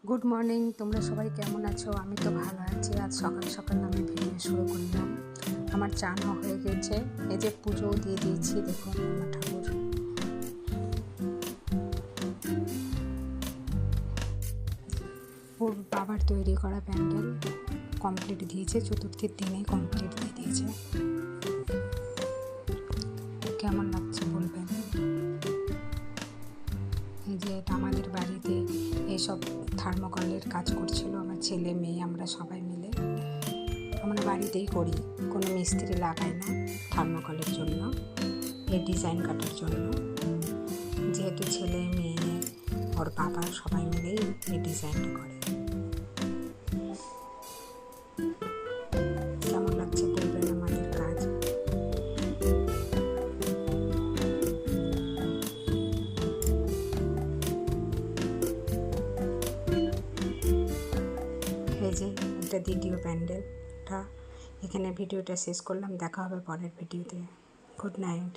Good morning, তোমরা সবাই কেমন আছো? আমি তো ভালো আছি। আজ সকাল সকাল আমি ভিডিও শুরু করলাম। আমার চানও হয়ে গেছে, এই যে পুজোও দিয়ে দিয়েছি। দেখুন আমার ঠাকুর। ওর বাবার তৈরি করা প্যান্ডেল কমপ্লিট দিয়েছে, চতুর্থীর দিনেই কমপ্লিট দিয়ে দিয়েছে। কেমন লাগছে বলবেন। এই যে আমাদের বাড়িতে এইসব থার্মোকলের কাজ করছিল আমার ছেলে মেয়ে, আমরা সবাই মিলে। আমরা বাড়িতেই করি, কোনো মিস্ত্রি লাগাই না থার্মোকলের জন্য, এই ডিজাইন কাটার জন্য। যেহেতু ছেলে মেয়ে ওর বাবা সবাই মিলেই এই ডিজাইনটা করে। কেমন লাগছে বলবেন আমাদের কাজ। এই যে এটা দ্বিতীয় প্যান্ডেলটা। এখানে ভিডিওটা শেষ করলাম, দেখা হবে পরের ভিডিওতে। Good night.